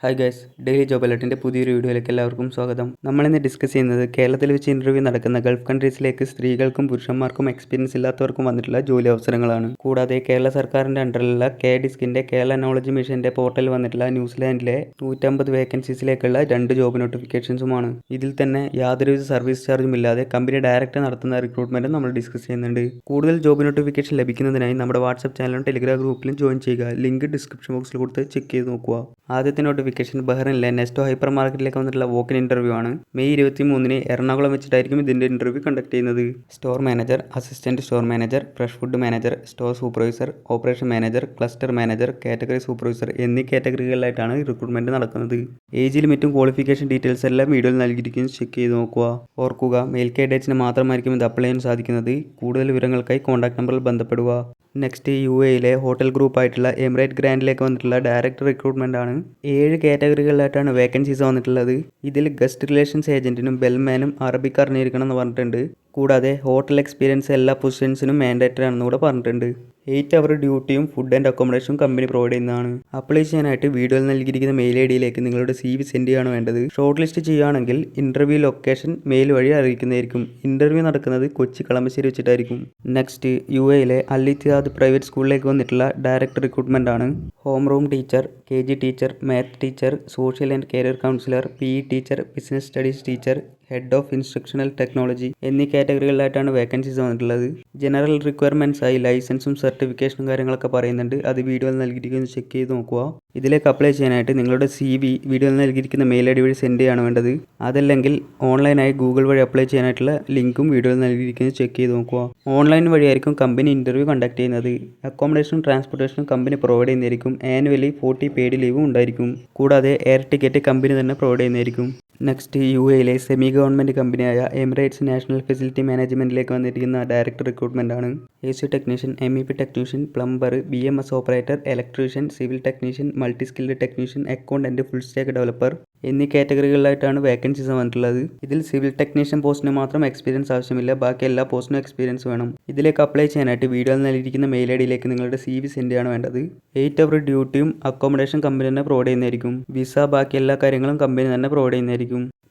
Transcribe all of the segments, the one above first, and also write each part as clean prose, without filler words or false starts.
Hi guys, daily job അലർട്ടിൻ്റെ പുതിയൊരു വീഡിയോയിലേക്ക് എല്ലാവർക്കും സ്വാഗതം. നമ്മളിന്ന് ഡിസ്കസ് ചെയ്യുന്നത് കേരളത്തിൽ വെച്ച് ഇൻ്റർവ്യൂ നടക്കുന്ന ഗൾഫ് കൺട്രീസിലേക്ക് സ്ത്രീകൾക്കും പുരുഷന്മാർക്കും എക്സ്പീരിയൻസ് ഇല്ലാത്തവർക്കും വന്നിട്ടുള്ള ജോലി അവസരങ്ങളാണ്. കൂടാതെ കേരള സർക്കാരിൻ്റെ അണ്ടറിലുള്ള KDISCൻ്റെ കേരള നോളജ് മിഷൻ്റെ പോർട്ടലിൽ വന്നിട്ടുള്ള ന്യൂസിലാൻഡിലെ 150 വേക്കൻസീസിലേക്കുള്ള 2 ജോബ് നോട്ടിഫിക്കേഷൻസുമാണ്. ഇതിൽ തന്നെ യാതൊരുവിധ സർവീസ് ചാർജും ഇല്ലാതെ കമ്പനി ഡയറക്റ്റ് നടത്തുന്ന റിക്രൂട്ട്മെൻറ്റ് നമ്മൾ ഡിസ്കസ് ചെയ്യുന്നുണ്ട്. കൂടുതൽ ജോബ് നോട്ടിഫിക്കേഷൻ ലഭിക്കുന്നതിനായി നമ്മുടെ വാട്സ്ആപ്പ് ചാനലും ടെലിഗ്രാം ഗ്രൂപ്പിലും ജോയിൻ ചെയ്യുക. ലിങ്ക് ഡിസ്ക്രിപ്ഷൻ ബോക്സിൽ കൊടുത്ത് ചെക്ക് ചെയ്ത് നോക്കുക. ആദ്യത്തെ നോട്ടിഫിക്കേഷൻ ബഹ്റിനിലെ നെസ്റ്റോ ഹൈപ്പർ മാർക്കറ്റിലേക്ക് വന്നിട്ടുള്ള വോക്കിൻ ഇന്റർവ്യൂ ആണ്. മെയ് 23 എറണാകുളം വെച്ചിട്ടായിരിക്കും ഇതിന്റെ ഇന്റർവ്യൂ കണ്ടക്ട് ചെയ്യുന്നത്. Store manager, assistant store manager, fresh food manager, store supervisor, operation manager, cluster manager, category supervisor എന്നീ കാറ്റഗറികളിലായിട്ടാണ് റിക്രൂട്ട്മെന്റ് നടക്കുന്നത്. ഏജ് ലിമിറ്റും ക്വാളിഫിക്കേഷൻ ഡീറ്റെയിൽസ് എല്ലാം വീഡിയോയിൽ നൽകിയിരിക്കും, ചെക്ക് ചെയ്ത് നോക്കുക. ഓർക്കുക, മെയിൽ കാൻഡിഡേറ്റ്സിന് മാത്രമായിരിക്കും ഇത് അപ്ലൈ ചെയ്യാൻ സാധിക്കുന്നത്. കൂടുതൽ വിവരങ്ങൾക്കായി കോൺടാക്ട് നമ്പറിൽ ബന്ധപ്പെടുക. നെക്സ്റ്റ് UAEയിലെ ഹോട്ടൽ ഗ്രൂപ്പ് ആയിട്ടുള്ള എമിറേറ്റ് ഗ്രാൻഡിലേക്ക് വന്നിട്ടുള്ള ഡയറക്റ്റ് റിക്രൂട്ട്മെന്റ് ആണ്. 7 കാറ്റഗറികളിലായിട്ടാണ് വേക്കൻസീസ് വന്നിട്ടുള്ളത്. ഇതിൽ ഗസ്റ്റ് റിലേഷൻസ് ഏജന്റിനും ബെൽമാനും അറബിക് അറിഞ്ഞിരിക്കണം എന്ന് പറഞ്ഞിട്ടുണ്ട്. കൂടാതെ ഹോട്ടൽ എക്സ്പീരിയൻസ് എല്ലാ പൊസിഷൻസിനും മാൻഡേറ്ററി ആണെന്ന് കൂടെ പറഞ്ഞിട്ടുണ്ട്. 8 അവർ ഡ്യൂട്ടിയും ഫുഡ് ആൻഡ് അക്കോമഡേഷനും കമ്പനി പ്രൊവൈഡ് ചെയ്യുന്നതാണ്. അപ്ലൈ ചെയ്യാനായിട്ട് വീഡിയോയിൽ നൽകിയിരിക്കുന്ന മെയിൽ ID നിങ്ങളുടെ CV സെൻഡ് ചെയ്യാണ് വേണ്ടത്. ഷോർട്ട് ലിസ്റ്റ് ചെയ്യുകയാണെങ്കിൽ ഇന്റർവ്യൂ ലൊക്കേഷൻ മെയിൽ വഴി അറിയിക്കുന്നതായിരിക്കും. ഇന്റർവ്യൂ നടക്കുന്നത് കൊച്ചി കളമശ്ശേരി വെച്ചിട്ടായിരിക്കും. നെക്സ്റ്റ് UAEയിലെ അൽ ഇത്തിഹാദ് പ്രൈവറ്റ് സ്കൂളിലേക്ക് വന്നിട്ടുള്ള ഡയറക്റ്റ് റിക്രൂട്ട്മെന്റ് ആണ്. Home room teacher, KG teacher, math teacher, social and career counsellor, PE teacher, business studies teacher, head of instructional technology എന്നീ കാറ്റഗറികളിലായിട്ടാണ് വേക്കൻസീസ് വന്നിട്ടുള്ളത്. ജനറൽ റിക്വയർമെന്റ്സ് ആയി ലൈസൻസും സർട്ടിഫിക്കേഷനും കാര്യങ്ങളൊക്കെ പറയുന്നുണ്ട്. അത് വീഡിയോയിൽ നൽകിയിരിക്കുന്നത് ചെക്ക് ചെയ്ത് നോക്കുക. ഇതിലേക്ക് അപ്ലൈ ചെയ്യാനായിട്ട് നിങ്ങളുടെ CV വീഡിയോയിൽ നൽകിയിരിക്കുന്ന മെയിൽ ID വഴി സെൻഡ് ചെയ്യാണ് വേണ്ടത്. അതല്ലെങ്കിൽ ഓൺലൈനായി ഗൂഗിൾ വഴി അപ്ലൈ ചെയ്യാനായിട്ടുള്ള ലിങ്കും വീഡിയോയിൽ നൽകിയിരിക്കുന്നത് ചെക്ക് ചെയ്ത് നോക്കുക. ഓൺലൈൻ വഴിയായിരിക്കും കമ്പനി ഇന്റർവ്യൂ കണ്ടക്ട് ചെയ്യുന്നത്. അക്കോമഡേഷനും ട്രാൻസ്പോർട്ടേഷനും കമ്പനി പ്രൊവൈഡ് ചെയ്യുന്നതായിരിക്കും. ആനുവലി 40 പെയ്ഡ് ലീവും ഉണ്ടായിരിക്കും. കൂടാതെ എയർ ടിക്കറ്റ് കമ്പനി തന്നെ പ്രൊവൈഡ് ചെയ്യുന്നതായിരിക്കും. നെക്സ്റ്റ് UAEയിലെ സെമി ഗവൺമെൻറ് കമ്പനിയായ എമിറേറ്റ്സ് നാഷണൽ ഫെസിലിറ്റി മാനേജ്മെൻറ്റിലേക്ക് വന്നിരിക്കുന്ന ഡയറക്റ്റ് റിക്രൂട്ട്മെന്റ് ആണ്. AC technician, MEP technician, plumber, BMS operator, electrician, civil technician, multi skilled technician, accountant, full stack developer എന്നീ കാറ്റഗറികളിലായിട്ടാണ് vacancies വന്നിട്ടുള്ളത്. ഇതിൽ സിവിൽ ടെക്നീഷ്യൻ പോസ്റ്റിന് മാത്രം എക്സ്പീരിയൻസ് ആവശ്യമില്ല, ബാക്കി എല്ലാ പോസ്റ്റിനും എക്സ്പീരിയൻസ് വേണം. ഇതിലേക്ക് അപ്ലൈ ചെയ്യാനായിട്ട് വീഡിയോയിൽ നൽകിയിരിക്കുന്ന മെയിൽ ID നിങ്ങളുടെ CV സെൻഡ് ചെയ്യാണ് വേണ്ടത്. 8 അവർ ഡ്യൂട്ടിയും അക്കോമഡേഷൻ കമ്പനി തന്നെ പ്രൊവൈഡ് ചെയ്യുന്നതായിരിക്കും. വിസ, ബാക്കി എല്ലാ കാര്യങ്ങളും കമ്പനി തന്നെ പ്രൊവൈഡ് ചെയ്യുന്നതായിരിക്കും.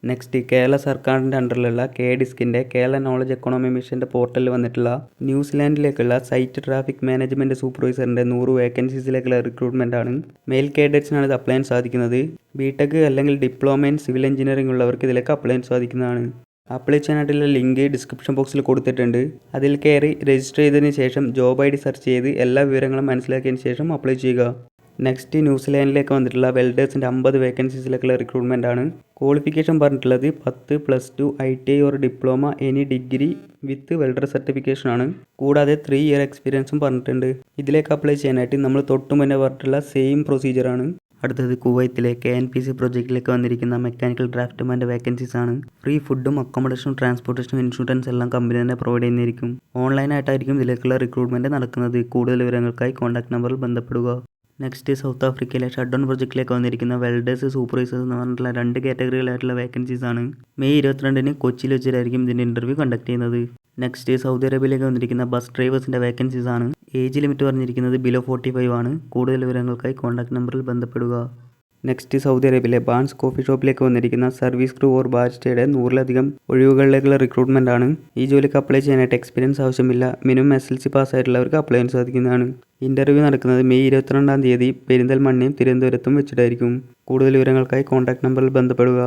നെക്സ്റ്റ്, കേരള സർക്കാരിൻ്റെ അണ്ടറിലുള്ള KDISCൻ്റെ കേരള നോളജ് എക്കോണമി മിഷൻ്റെ പോർട്ടലിൽ വന്നിട്ടുള്ള ന്യൂസിലാൻഡിലേക്കുള്ള സൈറ്റ് ട്രാഫിക് മാനേജ്മെൻറ്റ് സൂപ്പർവൈസറിൻ്റെ 100 വേക്കൻസീസിലേക്കുള്ള റിക്രൂട്ട്മെന്റ് ആണ്. മെയിൽ കാൻഡിഡേറ്റ്സിനാണ് ഇത് അപ്ലൈ ചെയ്യാൻ സാധിക്കുന്നത്. BTech അല്ലെങ്കിൽ ഡിപ്ലോമ ഇൻ സിവിൽ എഞ്ചിനീയറിംഗ് ഉള്ളവർക്ക് ഇതിലേക്ക് അപ്ലൈ ചെയ്യാൻ സാധിക്കുന്നതാണ്. അപ്ലൈ ചെയ്യാനായിട്ടുള്ള ലിങ്ക് ഡിസ്ക്രിപ്ഷൻ ബോക്സിൽ കൊടുത്തിട്ടുണ്ട്. അതിൽ കയറി രജിസ്റ്റർ ചെയ്തതിന് ശേഷം ജോബ് ID സെർച്ച് ചെയ്ത് എല്ലാ വിവരങ്ങളും മനസ്സിലാക്കിയതിന് ശേഷം അപ്ലൈ ചെയ്യുക. നെക്സ്റ്റ്, ന്യൂസിലാൻഡിലേക്ക് വന്നിട്ടുള്ള വെൽഡേഴ്സിൻ്റെ 50 വേക്കൻസീസിലേക്കുള്ള റിക്രൂട്ട്മെന്റ് ആണ്. ക്വാളിഫിക്കേഷൻ പറഞ്ഞിട്ടുള്ളത് 10 +2 ITI or diploma any degree with welder certification ആണ്. കൂടാതെ 3 ഇയർ എക്സ്പീരിയൻസും പറഞ്ഞിട്ടുണ്ട്. ഇതിലേക്ക് അപ്ലൈ ചെയ്യാനായിട്ട് നമ്മൾ തൊട്ടു മുന്നേ പറഞ്ഞിട്ടുള്ള സെയിം പ്രൊസീജിയറാണ്. അടുത്തത് കുവൈത്തിലെ KNPC പ്രോജക്റ്റിലേക്ക് വന്നിരിക്കുന്ന മെക്കാനിക്കൽ ഡ്രാഫ്റ്റ്മാൻ്റെ വേക്കൻസീസ് ആണ്. ഫ്രീ ഫുഡും അക്കോമഡേഷനും ട്രാൻസ്പോർട്ടേഷനും ഇൻഷുറൻസ് എല്ലാം കമ്പനി തന്നെ പ്രൊവൈഡ് ചെയ്യുന്നതായിരിക്കും. ഓൺലൈനായിട്ടായിരിക്കും ഇതിലേക്കുള്ള റിക്രൂട്ട്മെന്റ് നടക്കുന്നത്. കൂടുതൽ വിവരങ്ങൾക്കായി കോൺടാക്ട് നമ്പറിൽ ബന്ധപ്പെടുക. നെക്സ്റ്റ്, സൗത്ത് ആഫ്രിക്കയിലെ ഷട്ട് ഡൗൺ പ്രോജക്റ്റിലേക്ക് വന്നിരിക്കുന്ന വെൽഡേഴ്സ്, സൂപ്പർവൈസേഴ്സ് എന്ന് പറഞ്ഞിട്ടുള്ള 2 കാറ്റഗറികളായിട്ടുള്ള വേക്കൻസീസ് ആണ്. മെയ് 22 കൊച്ചിയിൽ വെച്ചിട്ടായിരിക്കും ഇതിൻ്റെ ഇന്റർവ്യൂ കണ്ടക്ട് ചെയ്യുന്നത്. നെക്സ്റ്റ്, സൗദി അറേബ്യയിലേക്ക് വന്നിരിക്കുന്ന ബസ് ഡ്രൈവേഴ്സിൻ്റെ വേക്കൻസീസ് ആണ്. ഏജ് ലിമിറ്റ് പറഞ്ഞിരിക്കുന്നത് ബിലോ 45 ആണ്. കൂടുതൽ വിവരങ്ങൾക്കായി കോൺടാക്ട് നമ്പറിൽ ബന്ധപ്പെടുക. നെക്സ്റ്റ്, സൗദി അറേബ്യയിലെ ബാൻസ് കോഫി ഷോപ്പിലേക്ക് വന്നിരിക്കുന്ന സർവീസ് ക്രൂ ഓർ ബാരിസ്റ്റയുടെ 100-ലധികം ഒഴിവുകളിലേക്കുള്ള റിക്രൂട്ട്മെന്റ് ആണ്. ഈ ജോലിക്ക് അപ്ലൈ ചെയ്യാനായിട്ട് എക്സ്പീരിയൻസ് ആവശ്യമില്ല. മിനിമം SLC പാസ്സായിട്ടുള്ളവർക്ക് അപ്ലൈ ചെയ്യാൻ സാധിക്കുന്നതാണ്. ഇന്റർവ്യൂ നടക്കുന്നത് മെയ് 22 പെരിന്തൽമണ്ണയും തിരുവനന്തപുരത്തും വെച്ചിട്ടായിരിക്കും. കൂടുതൽ വിവരങ്ങൾക്കായി കോൺടാക്ട് നമ്പറിൽ ബന്ധപ്പെടുക.